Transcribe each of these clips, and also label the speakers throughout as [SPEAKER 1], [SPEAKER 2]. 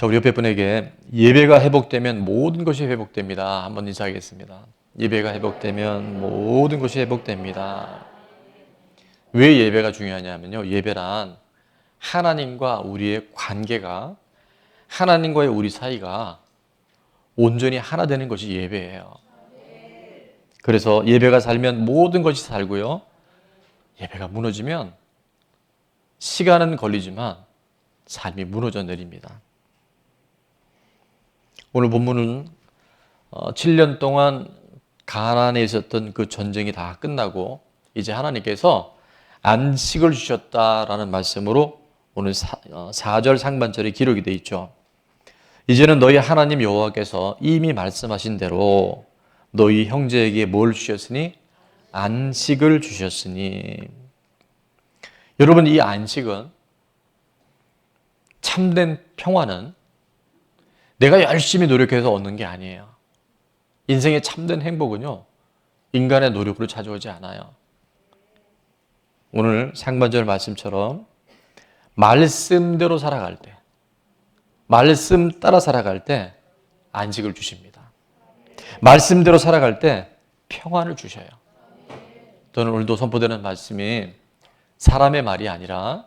[SPEAKER 1] 자, 우리 옆에 분에게 예배가 회복되면 모든 것이 회복됩니다. 한번 인사하겠습니다. 예배가 회복되면 모든 것이 회복됩니다. 왜 예배가 중요하냐면요. 예배란 하나님과 우리의 관계가, 하나님과의 우리 사이가 온전히 하나 되는 것이 예배예요. 그래서 예배가 살면 모든 것이 살고요. 예배가 무너지면 시간은 걸리지만 삶이 무너져 내립니다. 오늘 본문은 7년 동안 가나안에 있었던 그 전쟁이 다 끝나고 이제 하나님께서 안식을 주셨다라는 말씀으로 오늘 4절 상반절에 기록이 되어 있죠. 이제는 너희 하나님 여호와께서 이미 말씀하신 대로 너희 형제에게 뭘 주셨으니? 안식을 주셨으니. 여러분, 이 안식은, 참된 평화는 내가 열심히 노력해서 얻는 게 아니에요. 인생의 참된 행복은요, 인간의 노력으로 찾아오지 않아요. 오늘 상반절 말씀처럼 말씀대로 살아갈 때, 말씀 따라 살아갈 때 안식을 주십니다. 말씀대로 살아갈 때 평안을 주셔요. 저는 오늘도 선포되는 말씀이 사람의 말이 아니라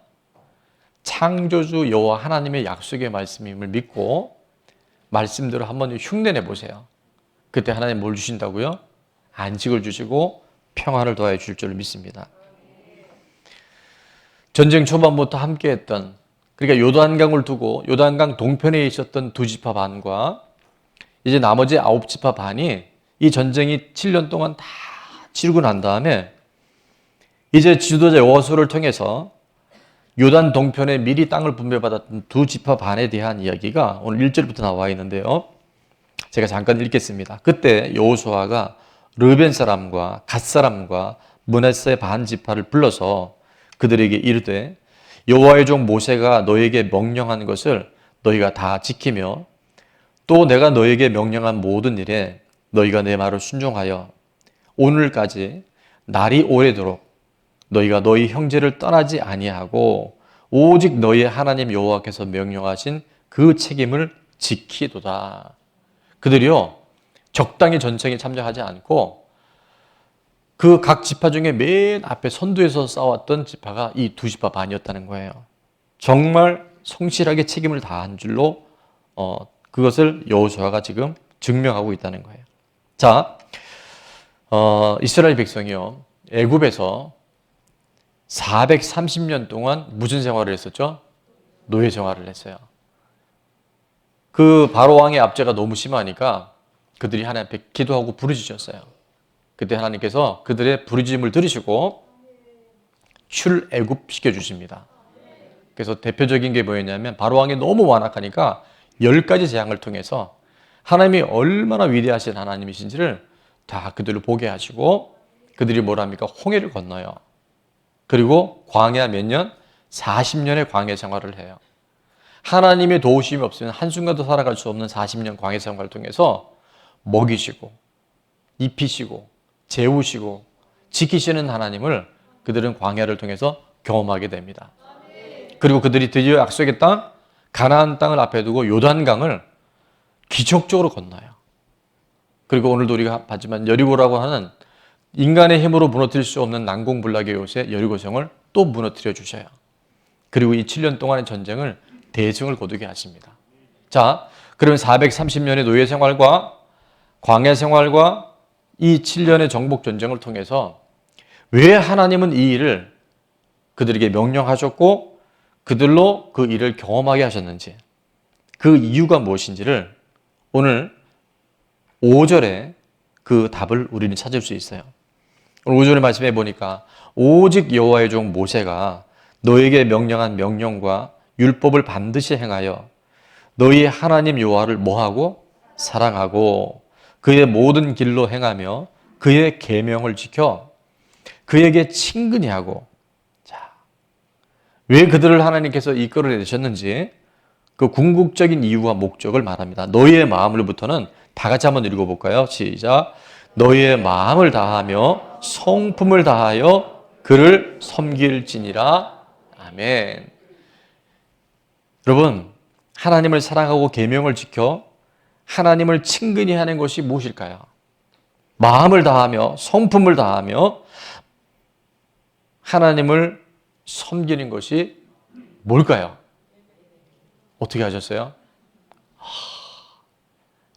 [SPEAKER 1] 창조주 여호와 하나님의 약속의 말씀임을 믿고 말씀대로 한번 흉내내 보세요. 그때 하나님 뭘 주신다고요? 안식을 주시고 평안을 더해 줄 줄 믿습니다. 전쟁 초반부터 함께했던, 그러니까 요단강을 두고 요단강 동편에 있었던 두 지파 반과 이제 나머지 9지파 반이 이 전쟁이 7년 동안 다 치르고 난 다음에 이제 지도자 여호수아를 통해서 요단 동편에 미리 땅을 분배받았던 두 지파 반에 대한 이야기가 오늘 1절부터 나와 있는데요. 제가 잠깐 읽겠습니다. 그때 여호수아가 르벤 사람과 갓 사람과 므낫세 반 지파를 불러서 그들에게 이르되 여호와의 종 모세가 너에게 명령한 것을 너희가 다 지키며 또 내가 너에게 명령한 모든 일에 너희가 내 말을 순종하여 오늘까지 날이 오래도록 너희가 너희 형제를 떠나지 아니하고 오직 너희의 하나님 여호와께서 명령하신 그 책임을 지키도다. 그들이요, 적당히 전쟁에 참여하지 않고 그 각 지파 중에 맨 앞에 선두에서 싸웠던 지파가 이 두 지파 반이었다는 거예요. 정말 성실하게 책임을 다한 줄로 그것을 여호수아가 지금 증명하고 있다는 거예요. 자, 이스라엘 백성이요, 애굽에서 430년 동안 무슨 생활을 했었죠? 노예 생활을 했어요. 그 바로 왕의 압제가 너무 심하니까 그들이 하나님 앞에 기도하고 부르짖었어요. 그때 하나님께서 그들의 부르짖음을 들으시고 출애굽 시켜주십니다. 그래서 대표적인 게 뭐였냐면 바로 왕이 너무 완악하니까 10가지 재앙을 통해서 하나님이 얼마나 위대하신 하나님이신지를 다 그들을 보게 하시고 그들이 뭐랍니까? 홍해를 건너요. 그리고 광야 몇 년? 40년의 광야 생활을 해요. 하나님의 도우심이 없으면 한순간도 살아갈 수 없는 40년 광야 생활을 통해서 먹이시고 입히시고 재우시고 지키시는 하나님을 그들은 광야를 통해서 경험하게 됩니다. 그리고 그들이 드디어 약속의 땅 가나안 땅을 앞에 두고 요단강을 기적적으로 건너요. 그리고 오늘도 우리가 봤지만 여리고라고 하는 인간의 힘으로 무너뜨릴 수 없는 난공불락의 요새 여리고성을 또 무너뜨려 주셔요. 그리고 이 7년 동안의 전쟁을 대승을 거두게 하십니다. 자, 그러면 430년의 노예 생활과 광야 생활과 이 7년의 정복 전쟁을 통해서 왜 하나님은 이 일을 그들에게 명령하셨고 그들로 그 일을 경험하게 하셨는지, 그 이유가 무엇인지를 오늘 5절에 그 답을 우리는 찾을 수 있어요. 오늘 5절의 말씀해 보니까 오직 여호와의 종 모세가 너에게 명령한 명령과 율법을 반드시 행하여 너희 하나님 여호와를 뭐하고? 사랑하고 그의 모든 길로 행하며 그의 계명을 지켜 그에게 친근히 하고. 자, 왜 그들을 하나님께서 이끌어내셨는지 그 궁극적인 이유와 목적을 말합니다. 너희의 마음으로부터는 다 같이 한번 읽어볼까요? 시작. 너희의 마음을 다하며 성품을 다하여 그를 섬길지니라. 아멘. 여러분, 하나님을 사랑하고 계명을 지켜 하나님을 친근히 하는 것이 무엇일까요? 마음을 다하며 성품을 다하며 하나님을 섬기는 것이 뭘까요? 어떻게 하셨어요?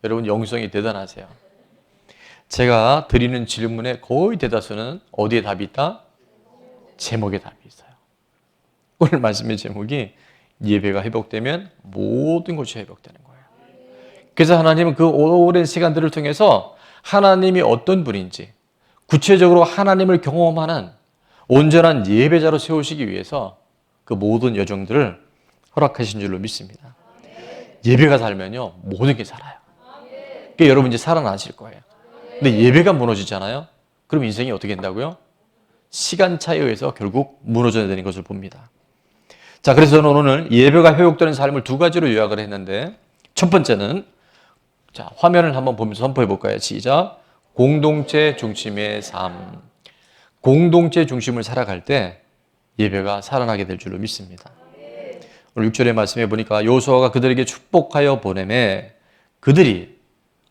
[SPEAKER 1] 여러분 영성이 대단하세요. 제가 드리는 질문의 거의 대다수는 어디에 답이 있다? 제목에 답이 있어요. 오늘 말씀의 제목이 예배가 회복되면 모든 것이 회복되는 거예요. 그래서 하나님은 그 오랜 시간들을 통해서 하나님이 어떤 분인지 구체적으로 하나님을 경험하는 온전한 예배자로 세우시기 위해서 그 모든 여정들을 허락하신 줄로 믿습니다. 예배가 살면요 모든 게 살아요. 그러니까 여러분 이제 살아나실 거예요. 근데 예배가 무너지잖아요. 그럼 인생이 어떻게 된다고요? 시간차에 의해서 결국 무너져야 되는 것을 봅니다. 자, 그래서 저는 오늘 예배가 회복되는 삶을 두 가지로 요약을 했는데 첫 번째는 자, 화면을 한번 보면서 선포해 볼까요? 시작. 공동체 중심의 삶. 공동체 중심을 살아갈 때 예배가 살아나게 될 줄로 믿습니다. 오늘 6절의 말씀에 보니까 여호수아가 그들에게 축복하여 보내매 그들이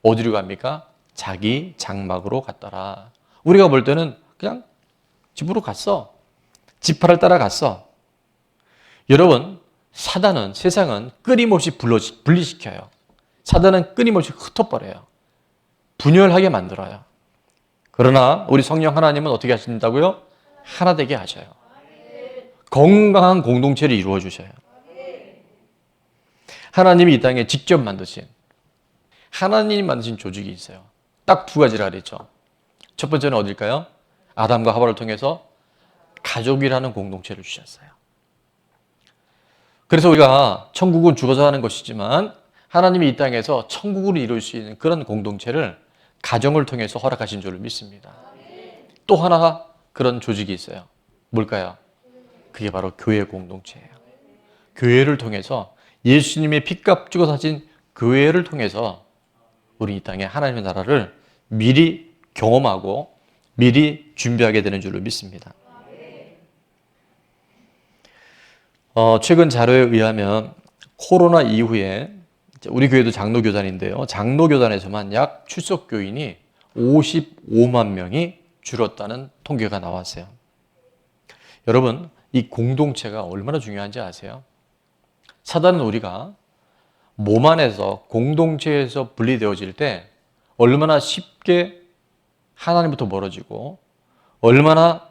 [SPEAKER 1] 어디로 갑니까? 자기 장막으로 갔더라. 우리가 볼 때는 그냥 집으로 갔어. 지파를 따라갔어. 여러분, 사단은 세상은 끊임없이 분리시켜요. 사단은 끊임없이 흩어버려요. 분열하게 만들어요. 그러나 우리 성령 하나님은 어떻게 하신다고요? 하나 되게 하셔요. 건강한 공동체를 이루어 주셔요. 하나님이 이 땅에 직접 만드신 하나님이 만드신 조직이 있어요. 딱 두 가지라 그랬죠. 첫 번째는 어딜까요? 아담과 하와를 통해서 가족이라는 공동체를 주셨어요. 그래서 우리가 천국은 죽어서 하는 것이지만 하나님이 이 땅에서 천국을 이룰 수 있는 그런 공동체를 가정을 통해서 허락하신 줄을 믿습니다. 또 하나 그런 조직이 있어요. 뭘까요? 그게 바로 교회 공동체예요. 교회를 통해서 예수님의 피값 주고 사신 교회를 통해서 우리 이 땅에 하나님의 나라를 미리 경험하고 미리 준비하게 되는 줄로 믿습니다. 최근 자료에 의하면 코로나 이후에 우리 교회도 장로교단인데요. 장로교단에서만 약 출석교인이 55만 명이 줄었다는 통계가 나왔어요. 여러분, 이 공동체가 얼마나 중요한지 아세요? 사단은 우리가 몸 안에서 공동체에서 분리되어질 때 얼마나 쉽게 하나님부터 멀어지고 얼마나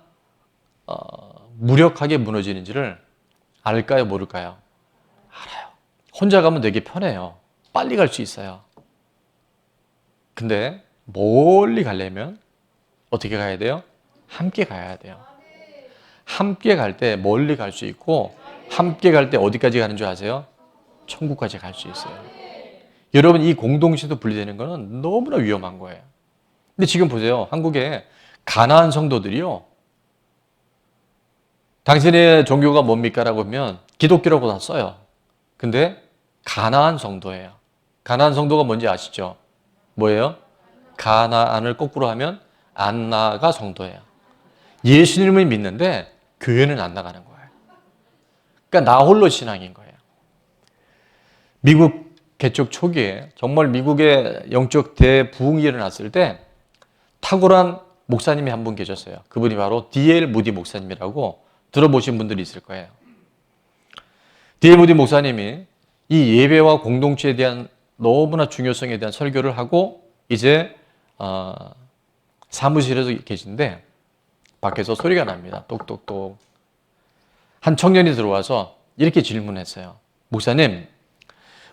[SPEAKER 1] 무력하게 무너지는지를 알까요? 모를까요? 알아요. 혼자 가면 되게 편해요. 빨리 갈 수 있어요. 근데 멀리 가려면 어떻게 가야 돼요? 함께 가야 돼요. 함께 갈 때 멀리 갈 수 있고 함께 갈 때 어디까지 가는 줄 아세요? 천국까지 갈 수 있어요. 여러분, 이 공동체도 분리되는 거는 너무나 위험한 거예요. 근데 지금 보세요. 한국에 가나안 성도들이요. 당신의 종교가 뭡니까? 라고 하면 기독교라고 다 써요. 근데 가나안 성도예요. 가나안 성도가 뭔지 아시죠? 뭐예요? 가나안을 거꾸로 하면 안 나가 성도예요. 예수님을 믿는데 교회는 안 나가는 거예요. 그러니까 나 홀로 신앙인 거예요. 미국 개척 초기에 정말 미국의 영적 대부흥이 일어났을 때 탁월한 목사님이 한 분 계셨어요. 그분이 바로 D.L. 무디 목사님이라고 들어보신 분들이 있을 거예요. D.L. 무디 목사님이 이 예배와 공동체에 대한 너무나 중요성에 대한 설교를 하고 이제 사무실에서 계신데 밖에서 소리가 납니다. 똑똑똑. 한 청년이 들어와서 이렇게 질문했어요. 목사님,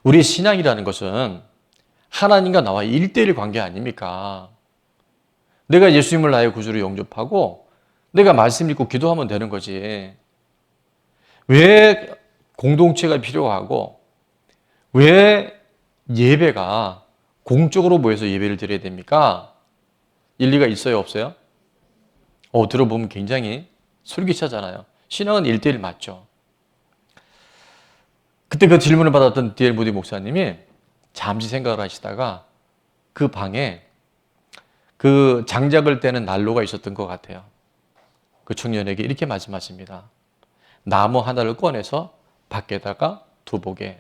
[SPEAKER 1] 우리 신앙이라는 것은 하나님과 나와 1대1 관계 아닙니까? 내가 예수님을 나의 구주로 영접하고 내가 말씀 읽고 기도하면 되는 거지. 왜 공동체가 필요하고 왜 예배가 공적으로 모여서 예배를 드려야 됩니까? 일리가 있어요, 없어요? 들어보면 굉장히 솔깃하잖아요. 신앙은 1대1 맞죠? 그때 그 질문을 받았던 D.L. 무디 목사님이 잠시 생각을 하시다가 그 방에 그 장작을 떼는 난로가 있었던 것 같아요. 그 청년에게 이렇게 말씀하십니다. 나무 하나를 꺼내서 밖에다가 두보게.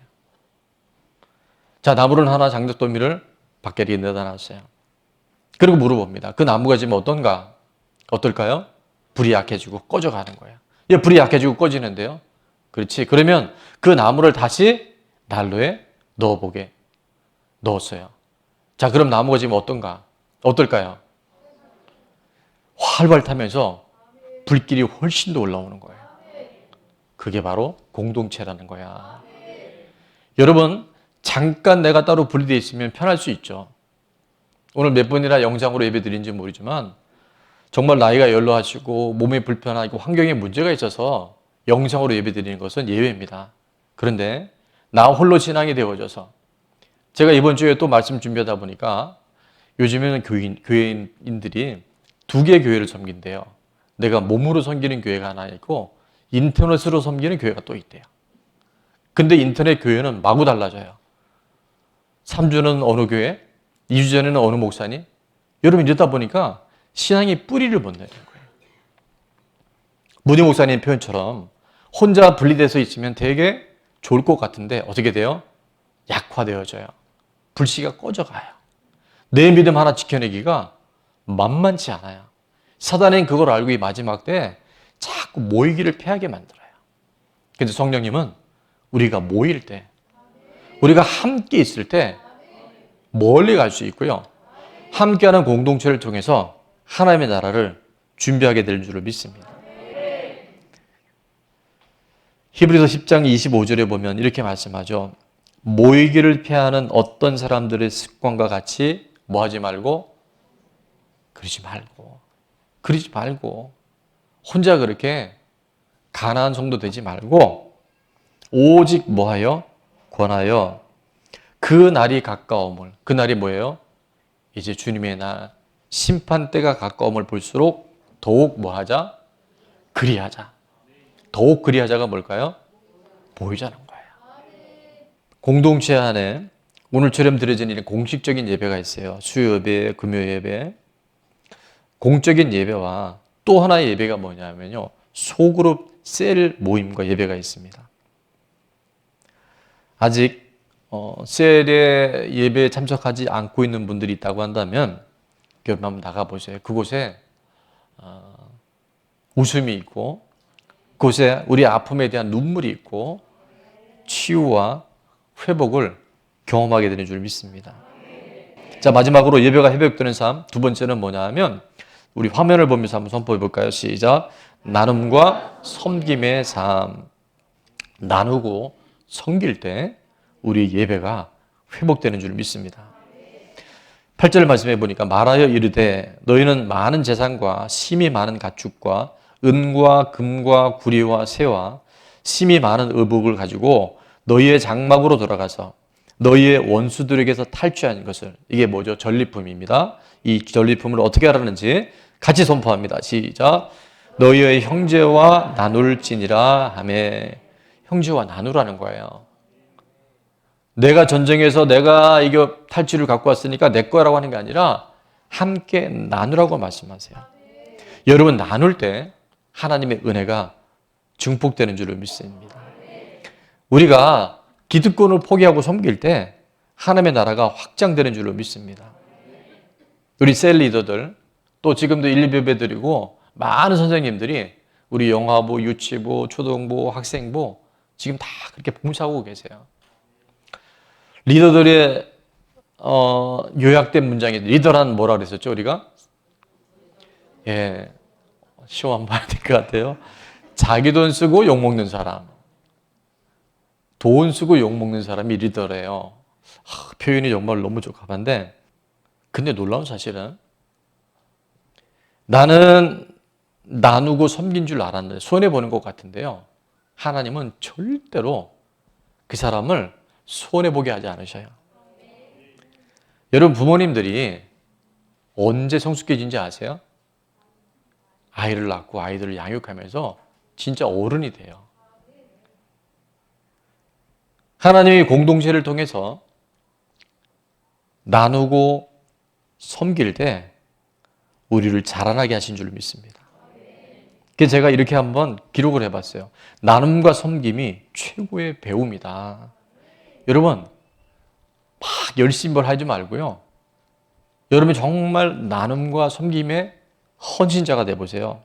[SPEAKER 1] 자, 나무를 하나 장작더미를 밖에 이렇게 내다 놨어요. 그리고 물어봅니다. 그 나무가 지금 어떤가? 어떨까요? 불이 약해지고 꺼져가는 거예요. 예, 불이 약해지고 꺼지는데요. 그렇지. 그러면 그 나무를 다시 난로에 넣었어요. 자, 그럼 나무가 지금 어떤가? 어떨까요? 활활 타면서 불길이 훨씬 더 올라오는 거예요. 그게 바로 공동체라는 거야. 여러분, 잠깐 내가 따로 분리되어 있으면 편할 수 있죠. 오늘 몇 분이나 영상으로 예배 드린지 모르지만 정말 나이가 연로하시고 몸이 불편하고 환경에 문제가 있어서 영상으로 예배 드리는 것은 예외입니다. 그런데 나 홀로 신앙이 되어져서 제가 이번 주에 또 말씀 준비하다 보니까 요즘에는 교회인들이 두 개의 교회를 섬긴대요. 내가 몸으로 섬기는 교회가 하나 있고 인터넷으로 섬기는 교회가 또 있대요. 근데 인터넷 교회는 마구 달라져요. 3주는 어느 교회, 2주 전에는 어느 목사님. 여러분 이러다 보니까 신앙이 뿌리를 못 내는 거예요. 문희 목사님 표현처럼 혼자 분리돼서 있으면 되게 좋을 것 같은데 어떻게 돼요? 약화되어져요. 불씨가 꺼져가요. 내 믿음 하나 지켜내기가 만만치 않아요. 사단은 그걸 알고 이 마지막 때 자꾸 모이기를 피하게 만들어요. 근데 성령님은 우리가 모일 때, 우리가 함께 있을 때 멀리 갈 수 있고요. 함께하는 공동체를 통해서 하나님의 나라를 준비하게 될 줄을 믿습니다. 히브리서 10장 25절에 보면 이렇게 말씀하죠. 모이기를 피하는 어떤 사람들의 습관과 같이 뭐 하지 말고? 그러지 말고 혼자 그렇게 가난한 정도 되지 말고 오직 뭐하여? 권하여 그 날이 가까움을. 그 날이 뭐예요? 이제 주님의 날, 심판 때가 가까움을 볼수록 더욱 뭐하자? 그리하자. 더욱 그리하자가 뭘까요? 보이자는 거예요. 공동체 안에 오늘처럼 드려지는 공식적인 예배가 있어요. 수요 예배, 금요 예배. 공적인 예배와 또 하나의 예배가 뭐냐면요. 소그룹 셀 모임과 예배가 있습니다. 아직 셀에 예배에 참석하지 않고 있는 분들이 있다고 한다면 여러분 한번 나가보세요. 그곳에 웃음이 있고 그곳에 우리 아픔에 대한 눈물이 있고 치유와 회복을 경험하게 되는 줄 믿습니다. 자, 마지막으로 예배가 회복되는 삶. 두 번째는 뭐냐면 우리 화면을 보면서 한번 선포해 볼까요? 시작. 나눔과 섬김의 삶. 나누고 섬길 때 우리 예배가 회복되는 줄 믿습니다. 8절 말씀해 보니까 말하여 이르되 너희는 많은 재산과 심이 많은 가축과 은과 금과 구리와 새와 심이 많은 의복을 가지고 너희의 장막으로 돌아가서 너희의 원수들에게서 탈취한 것을, 이게 뭐죠? 전리품입니다. 이 전리품을 어떻게 하라는지 같이 선포합니다. 시작. 너희의 형제와 나눌지니라 하며. 형제와 나누라는 거예요. 내가 전쟁에서 내가 이거 탈취를 갖고 왔으니까 내 거라고 하는 게 아니라 함께 나누라고 말씀하세요. 여러분 나눌 때 하나님의 은혜가 증폭되는 줄을 믿습니다. 우리가 기득권을 포기하고 섬길 때 하나님의 나라가 확장되는 줄로 믿습니다. 우리 셀 리더들 또 지금도 일일예배 드리고 많은 선생님들이 우리 영화부, 유치부, 초등부, 학생부 지금 다 그렇게 봉사하고 계세요. 리더들의 요약된 문장이 리더란 뭐라 그랬었죠 우리가? 예, 시험 봐야 될 것 같아요. 자기 돈 쓰고 욕먹는 사람. 돈 쓰고 욕먹는 사람이 리더래요. 표현이 정말 너무 적합한데 근데 놀라운 사실은 나는 나누고 섬긴 줄 알았는데 손해보는 것 같은데요. 하나님은 절대로 그 사람을 손해보게 하지 않으셔요. 여러분 부모님들이 언제 성숙해진지 아세요? 아이를 낳고 아이들을 양육하면서 진짜 어른이 돼요. 하나님이 공동체를 통해서 나누고 섬길 때 우리를 자라나게 하신 줄 믿습니다. 그래서 제가 이렇게 한번 기록을 해봤어요. 나눔과 섬김이 최고의 배움이다. 여러분 열심히 뭘 하지 말고요. 여러분이 정말 나눔과 섬김의 헌신자가 되어보세요.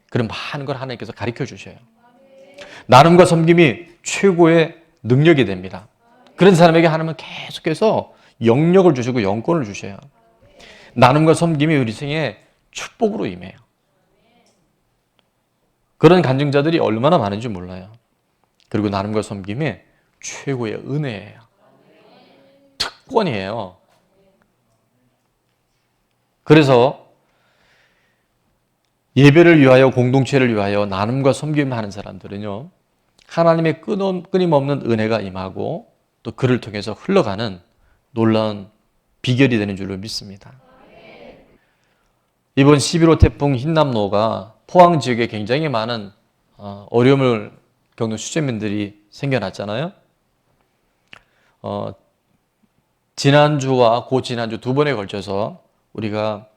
[SPEAKER 1] 그럼 많은 걸 하나님께서 가르쳐 주셔요. 나눔과 섬김이 최고의 능력이 됩니다. 그런 사람에게 하나님은 계속해서 영역을 주시고 영권을 주셔요. 나눔과 섬김이 우리 생에 축복으로 임해요. 그런 간증자들이 얼마나 많은지 몰라요. 그리고 나눔과 섬김이 최고의 은혜예요. 특권이에요. 그래서 예배를 위하여 공동체를 위하여 나눔과 섬김을 하는 사람들은요, 하나님의 끊임없는 은혜가 임하고 또 그를 통해서 흘러가는 놀라운 비결이 되는 줄로 믿습니다. 이번 11호 태풍 흰남노가 포항 지역에 굉장히 많은 어려움을 겪는 수재민들이 생겨났잖아요. 지난주와 고지난주 두 번에 걸쳐서 우리가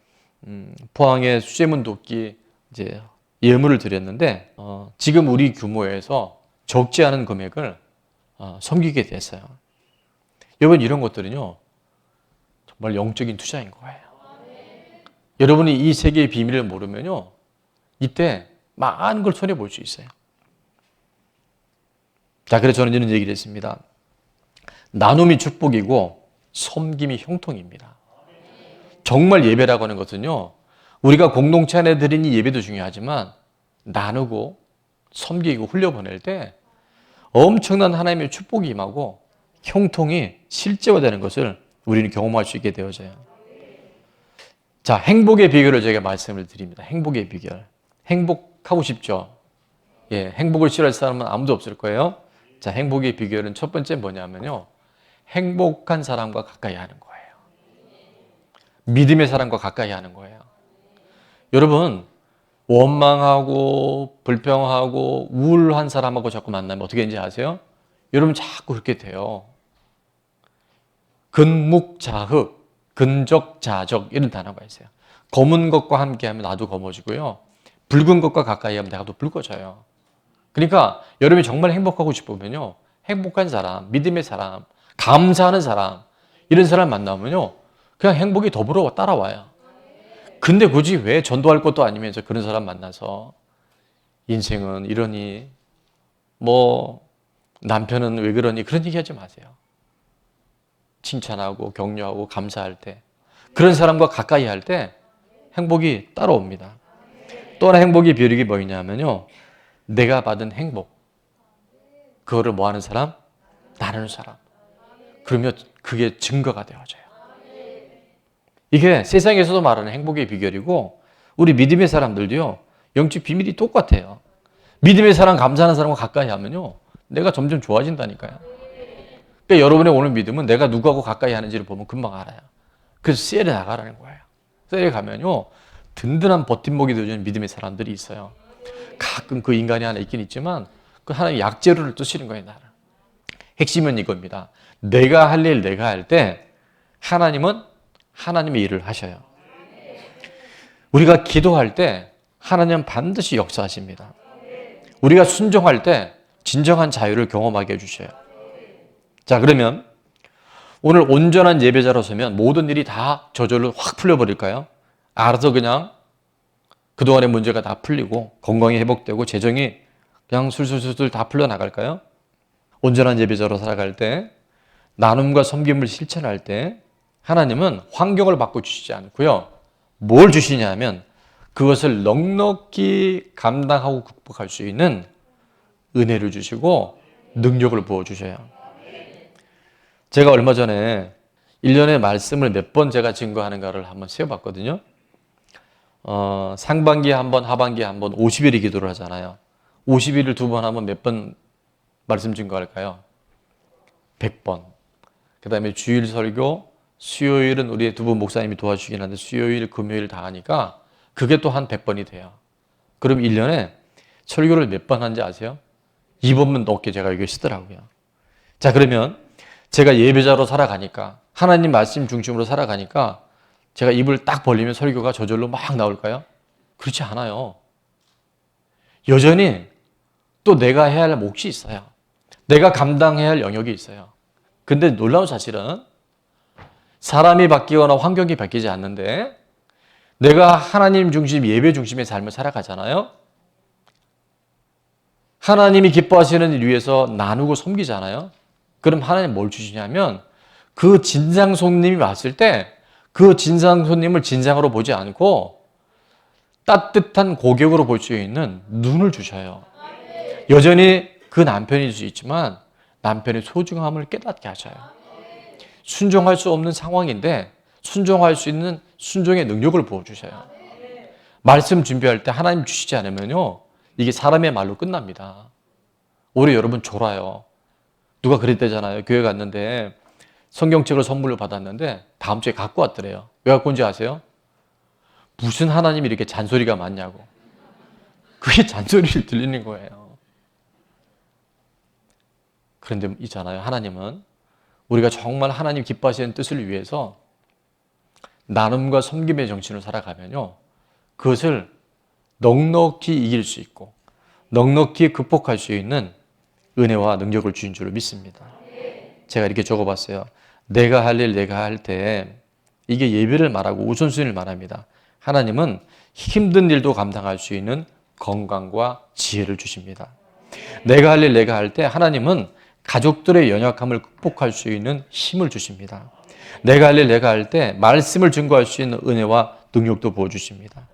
[SPEAKER 1] 포항의 수재문 돕기 이제 예물을 드렸는데 지금 우리 규모에서 적지 않은 금액을 섬기게 됐어요. 여러분, 이런 것들은요 정말 영적인 투자인 거예요. 여러분이 이 세계의 비밀을 모르면요 이때 많은 걸 손해 볼 수 있어요. 자, 그래서 저는 이런 얘기를 했습니다. 나눔이 축복이고 섬김이 형통입니다. 정말 예배라고 하는 것은요, 우리가 공동체 안에 드리는 예배도 중요하지만 나누고 섬기고 흘려보낼 때 엄청난 하나님의 축복이 임하고 형통이 실제화되는 것을 우리는 경험할 수 있게 되어져요. 자, 행복의 비결을 제가 말씀을 드립니다. 행복의 비결. 행복하고 싶죠? 예, 행복을 싫어할 사람은 아무도 없을 거예요. 자, 행복의 비결은 첫 번째 뭐냐면요, 행복한 사람과 가까이 하는 거예요. 믿음의 사람과 가까이 하는 거예요. 여러분, 원망하고 불평하고 우울한 사람하고 자꾸 만나면 어떻게 되는지 아세요? 여러분, 자꾸 그렇게 돼요. 근묵자흑, 근적자적 이런 단어가 있어요. 검은 것과 함께하면 나도 검어지고요, 붉은 것과 가까이 하면 내가 또 붉어져요. 그러니까 여러분이 정말 행복하고 싶으면요, 행복한 사람, 믿음의 사람, 감사하는 사람, 이런 사람 만나면요 그냥 행복이 더불어 따라와요. 근데 굳이 왜 전도할 것도 아니면서 그런 사람 만나서 인생은 이러니, 뭐 남편은 왜 그러니, 그런 얘기 하지 마세요. 칭찬하고 격려하고 감사할 때, 그런 사람과 가까이 할 때 행복이 따라옵니다. 또 하나 행복의 비결이 뭐냐면요, 내가 받은 행복, 그거를 뭐 하는 사람? 나누는 사람. 그러면 그게 증거가 되어져요. 이게 세상에서도 말하는 행복의 비결이고 우리 믿음의 사람들도요 영적 비밀이 똑같아요. 믿음의 사람, 감사하는 사람과 가까이 하면요 내가 점점 좋아진다니까요. 그러니까 여러분의 오늘 믿음은 내가 누구하고 가까이 하는지를 보면 금방 알아요. 그래서 셀에 나가라는 거예요. 셀에 가면요 든든한 버팀목이 되어주는 믿음의 사람들이 있어요. 가끔 그 인간이 하나 있긴 있지만 그 하나의 약재료를 뜨시는 거예요. 나를. 핵심은 이겁니다. 내가 할 일 내가 할 때 하나님은 하나님의 일을 하셔요. 우리가 기도할 때 하나님은 반드시 역사하십니다. 우리가 순종할 때 진정한 자유를 경험하게 해주셔요. 자, 그러면 오늘 온전한 예배자로 서면 모든 일이 다 저절로 확 풀려버릴까요? 알아서 그냥 그동안의 문제가 다 풀리고 건강이 회복되고 재정이 그냥 술술술 다 풀려나갈까요? 온전한 예배자로 살아갈 때, 나눔과 섬김을 실천할 때 하나님은 환경을 바꿔주시지 않고요. 뭘 주시냐면 그것을 넉넉히 감당하고 극복할 수 있는 은혜를 주시고 능력을 부어주셔요. 제가 얼마 전에 1년의 말씀을 몇 번 제가 증거하는가를 한번 세어봤거든요. 상반기에 한 번, 하반기에 한 번, 50일이 기도를 하잖아요. 50일을 두 번 하면 몇 번 말씀 증거할까요? 100번. 그 다음에 주일 설교, 수요일은 우리 두 분 목사님이 도와주시긴 하는데 수요일, 금요일 다 하니까 그게 또 한 100번이 돼요. 그럼 1년에 설교를 몇 번 하는지 아세요? 2번만 넘게 제가 여기 쓰더라고요. 자, 그러면 제가 예배자로 살아가니까, 하나님 말씀 중심으로 살아가니까 제가 입을 딱 벌리면 설교가 저절로 막 나올까요? 그렇지 않아요. 여전히 또 내가 해야 할 몫이 있어요. 내가 감당해야 할 영역이 있어요. 근데 놀라운 사실은 사람이 바뀌거나 환경이 바뀌지 않는데 내가 하나님 중심, 예배 중심의 삶을 살아가잖아요. 하나님이 기뻐하시는 일 위해서 나누고 섬기잖아요. 그럼 하나님 뭘 주시냐면 그 진상 손님이 왔을 때 그 진상 손님을 진상으로 보지 않고 따뜻한 고객으로 볼 수 있는 눈을 주셔요. 여전히 그 남편일 수 있지만 남편의 소중함을 깨닫게 하셔요. 순종할 수 없는 상황인데 순종할 수 있는 순종의 능력을 부어주셔요. 말씀 준비할 때 하나님 주시지 않으면요, 이게 사람의 말로 끝납니다. 오히려 여러분 졸아요. 누가 그랬대잖아요. 교회 갔는데 성경책을 선물로 받았는데 다음 주에 갖고 왔더래요. 왜 갖고 온지 아세요? 무슨 하나님이 이렇게 잔소리가 많냐고. 그게 잔소리를 들리는 거예요. 그런데 있잖아요. 하나님은 우리가 정말 하나님 기뻐하시는 뜻을 위해서 나눔과 섬김의 정신을 살아가면요, 그것을 넉넉히 이길 수 있고 넉넉히 극복할 수 있는 은혜와 능력을 주신 줄로 믿습니다. 제가 이렇게 적어봤어요. 내가 할 일 내가 할 때 이게 예배를 말하고 우선순위를 말합니다. 하나님은 힘든 일도 감당할 수 있는 건강과 지혜를 주십니다. 내가 할 일 내가 할 때 하나님은 가족들의 연약함을 극복할 수 있는 힘을 주십니다. 내가 할 일 내가 할 때 말씀을 증거할 수 있는 은혜와 능력도 부어주십니다.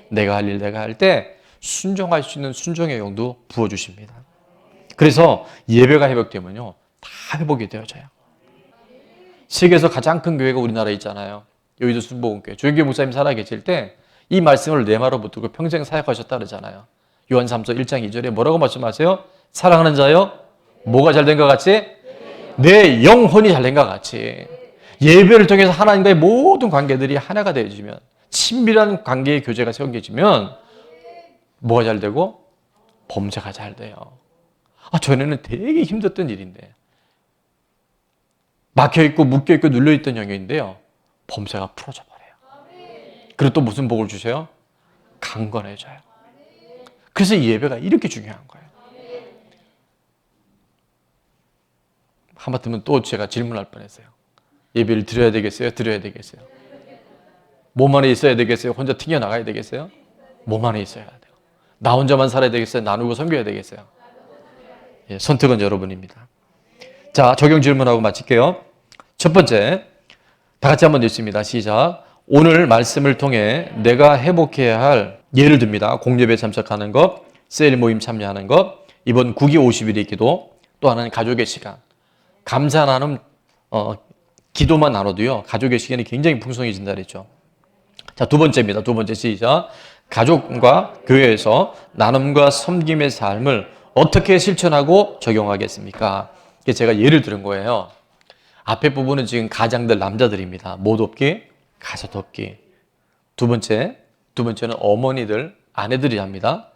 [SPEAKER 1] 내가 할 일 내가 할 때 순종할 수 있는 순종의 영도 부어주십니다. 그래서 예배가 회복되면요, 다 회복이 되어져요. 세계에서 가장 큰 교회가 우리나라에 있잖아요. 여의도 순복음교회. 조영규 목사님 살아계실 때 이 말씀을 내 말로 붙들고 평생 사역하셨다 그러잖아요. 요한 3서 1장 2절에 뭐라고 말씀하세요? 사랑하는 자요, 뭐가 잘된 것 같이? 내 영혼이 잘된 것 같이. 예배를 통해서 하나님과의 모든 관계들이 하나가 되어지면, 친밀한 관계의 교제가 세워지면 뭐가 잘 되고? 범사가 잘 돼요. 전에는 되게 힘들었던 일인데, 막혀있고 묶여있고 눌려있던 영역인데요, 범사가 풀어져 버려요. 그리고 또 무슨 복을 주세요? 강건해져요. 그래서 이 예배가 이렇게 중요한 거예요. 하마터면 또 제가 질문할 뻔했어요. 예배를 드려야 되겠어요? 드려야 되겠어요? 몸 안에 있어야 되겠어요? 혼자 튕겨나가야 되겠어요? 몸 안에 있어야 돼요. 나 혼자만 살아야 되겠어요? 나누고 섬겨야 되겠어요? 예, 선택은 여러분입니다. 자, 적용 질문하고 마칠게요. 첫 번째, 다 같이 한번 읽습니다. 시작. 오늘 말씀을 통해 내가 회복해야 할, 예를 듭니다. 공예배 참석하는 것, 세일 모임 참여하는 것, 이번 9기 50일의 기도, 또 하나는 가족의 시간. 감사 나눔, 기도만 나눠도요, 가족의 시간이 굉장히 풍성해진다 그랬죠. 자, 두 번째입니다. 두 번째 시작. 가족과 교회에서 나눔과 섬김의 삶을 어떻게 실천하고 적용하겠습니까? 이게 제가 예를 들은 거예요. 앞에 부분은 지금 가장들 남자들입니다. 못 돕기, 가서 돕기. 두 번째는 어머니들, 아내들이 합니다.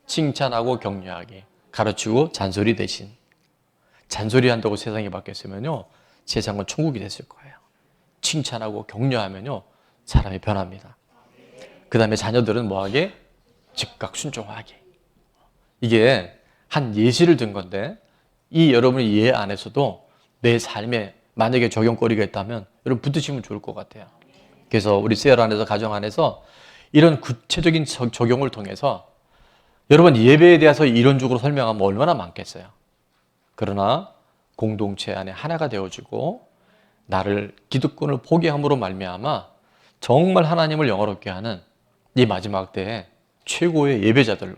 [SPEAKER 1] 칭찬하고 격려하기. 가르치고 잔소리 대신. 잔소리 한다고 세상이 바뀌었으면요, 세상은 천국이 됐을 거예요. 칭찬하고 격려하면요, 사람이 변합니다. 그 다음에 자녀들은 뭐하게? 즉각 순종하기. 이게 한 예시를 든 건데, 이 여러분의 예 안에서도 내 삶에 만약에 적용거리가 있다면 여러분 붙으시면 좋을 것 같아요. 그래서 우리 세열 안에서, 가정 안에서 이런 구체적인 적용을 통해서 여러분 예배에 대해서 이론적으로 설명하면 얼마나 많겠어요. 그러나 공동체 안에 하나가 되어지고 나를 기득권을 포기함으로 말미암아 정말 하나님을 영화롭게 하는 이 마지막 때에 최고의 예배자들로,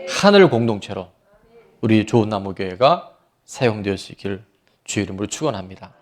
[SPEAKER 1] 하늘 공동체로 우리 좋은 나무 교회가 사용될 수 있기를 주의 이름으로 축원합니다.